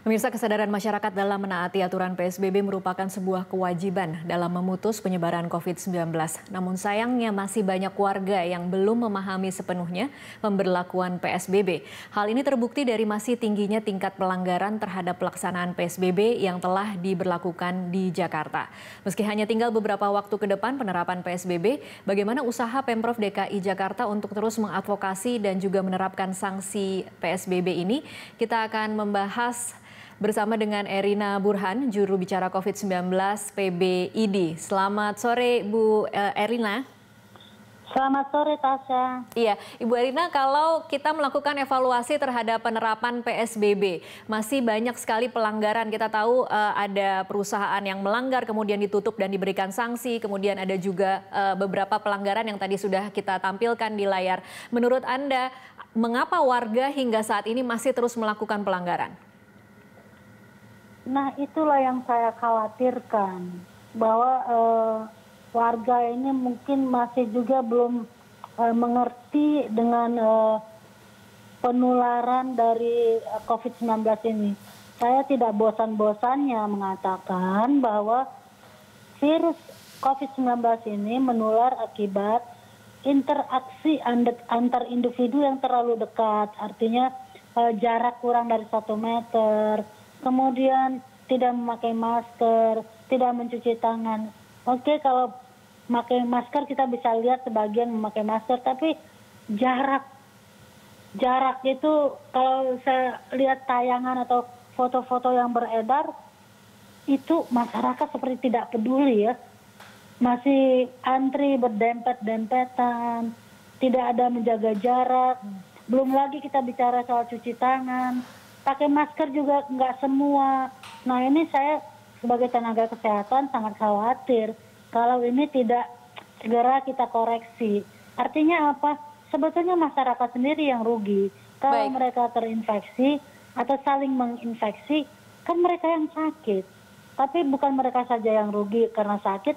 Pemirsa, kesadaran masyarakat dalam menaati aturan PSBB merupakan sebuah kewajiban dalam memutus penyebaran COVID-19. Namun sayangnya masih banyak warga yang belum memahami sepenuhnya pemberlakuan PSBB. Hal ini terbukti dari masih tingginya tingkat pelanggaran terhadap pelaksanaan PSBB yang telah diberlakukan di Jakarta. Meski hanya tinggal beberapa waktu ke depan penerapan PSBB, bagaimana usaha Pemprov DKI Jakarta untuk terus mengadvokasi dan juga menerapkan sanksi PSBB ini? Kita akan membahas bersama dengan Erina Burhan, juru bicara COVID-19 PBID. Selamat sore Bu Erina. Selamat sore Tasya. Iya, Ibu Erina, kalau kita melakukan evaluasi terhadap penerapan PSBB, masih banyak sekali pelanggaran. Kita tahu ada perusahaan yang melanggar kemudian ditutup dan diberikan sanksi, kemudian ada juga beberapa pelanggaran yang tadi sudah kita tampilkan di layar. Menurut Anda, mengapa warga hingga saat ini masih terus melakukan pelanggaran? Nah, itulah yang saya khawatirkan, bahwa warga ini mungkin masih juga belum mengerti dengan penularan dari COVID-19 ini. Saya tidak bosan-bosannya mengatakan bahwa virus COVID-19 ini menular akibat interaksi antar individu yang terlalu dekat, artinya jarak kurang dari 1 meter, kemudian tidak memakai masker, tidak mencuci tangan. Oke, kalau memakai masker kita bisa lihat sebagian memakai masker, tapi jarak itu kalau saya lihat tayangan atau foto-foto yang beredar, itu masyarakat seperti tidak peduli ya. Masih antri berdempet-dempetan, tidak ada menjaga jarak. Belum lagi kita bicara soal cuci tangan. Pakai masker juga nggak semua. Nah, ini saya sebagai tenaga kesehatan sangat khawatir kalau ini tidak segera kita koreksi. Artinya apa? Sebetulnya masyarakat sendiri yang rugi. Kalau mereka terinfeksi atau saling menginfeksi, kan mereka yang sakit. Tapi bukan mereka saja yang rugi karena sakit,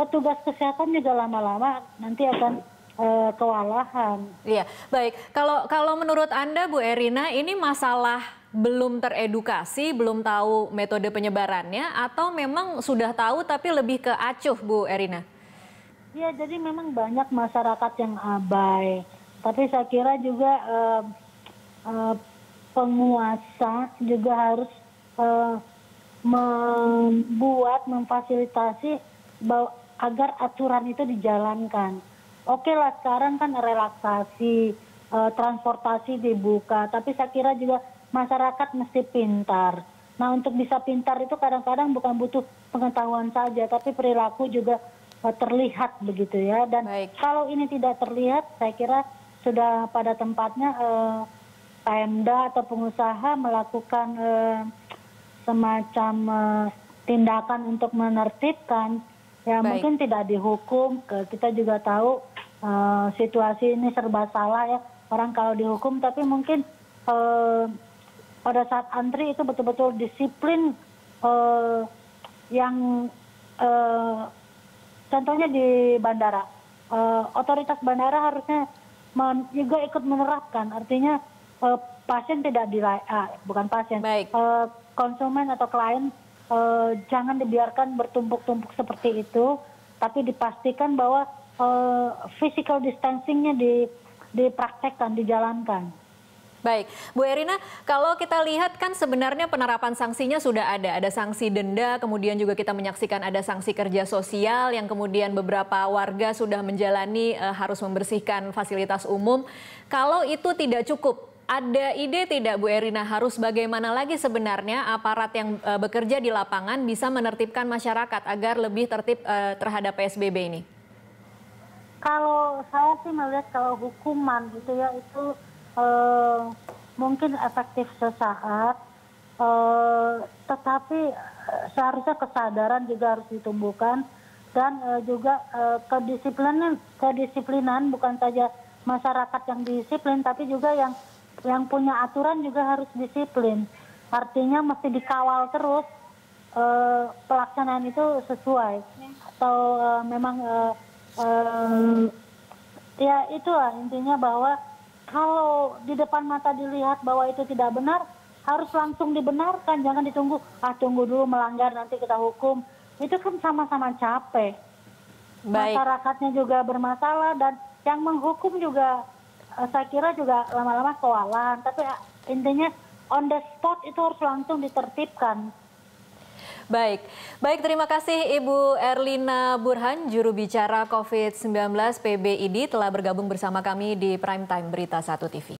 petugas kesehatan juga lama-lama nanti akan kewalahan. Iya, baik. Kalau menurut Anda, Bu Erina, ini masalah belum teredukasi, belum tahu metode penyebarannya, atau memang sudah tahu tapi lebih ke acuh, Bu Erina? Ya, jadi memang banyak masyarakat yang abai. Tapi saya kira juga penguasa juga harus memfasilitasi agar aturan itu dijalankan. Oke lah, sekarang kan relaksasi, transportasi dibuka, tapi saya kira juga masyarakat mesti pintar. Nah, untuk bisa pintar itu kadang-kadang bukan butuh pengetahuan saja, tapi perilaku juga terlihat begitu ya. Dan kalau ini tidak terlihat, saya kira sudah pada tempatnya Pemda atau pengusaha melakukan semacam tindakan untuk menertibkan. Ya, mungkin tidak dihukum. Kita juga tahu situasi ini serba salah ya. Orang kalau dihukum, tapi mungkin pada saat antri itu betul-betul disiplin yang contohnya di bandara. Otoritas bandara harusnya juga ikut menerapkan. Artinya pasien tidak bukan pasien, konsumen atau klien jangan dibiarkan bertumpuk-tumpuk seperti itu, tapi dipastikan bahwa physical distancing-nya dipraktekkan, dijalankan. Baik, Bu Erina, kalau kita lihat kan sebenarnya penerapan sanksinya sudah ada sanksi denda, kemudian juga kita menyaksikan ada sanksi kerja sosial yang kemudian beberapa warga sudah menjalani harus membersihkan fasilitas umum. Kalau itu tidak cukup, ada ide tidak Bu Erina harus bagaimana lagi sebenarnya aparat yang bekerja di lapangan bisa menertibkan masyarakat agar lebih tertib terhadap PSBB ini? Kalau saya sih melihat kalau hukuman gitu ya, itu mungkin efektif sesaat, tetapi seharusnya kesadaran juga harus ditumbuhkan dan juga kedisiplinan bukan saja masyarakat yang disiplin, tapi juga yang punya aturan juga harus disiplin. Artinya mesti dikawal terus pelaksanaan itu sesuai atau memang ya itulah intinya, bahwa kalau di depan mata dilihat bahwa itu tidak benar, harus langsung dibenarkan, jangan ditunggu, tunggu dulu melanggar nanti kita hukum. Itu kan sama-sama capek. Baik. Masyarakatnya juga bermasalah dan yang menghukum juga saya kira juga lama-lama kewalahan. Tapi intinya on the spot itu harus langsung ditertibkan. Baik, terima kasih Ibu Erlina Burhan, juru bicara COVID-19 PBID telah bergabung bersama kami di Prime Time Berita 1 TV.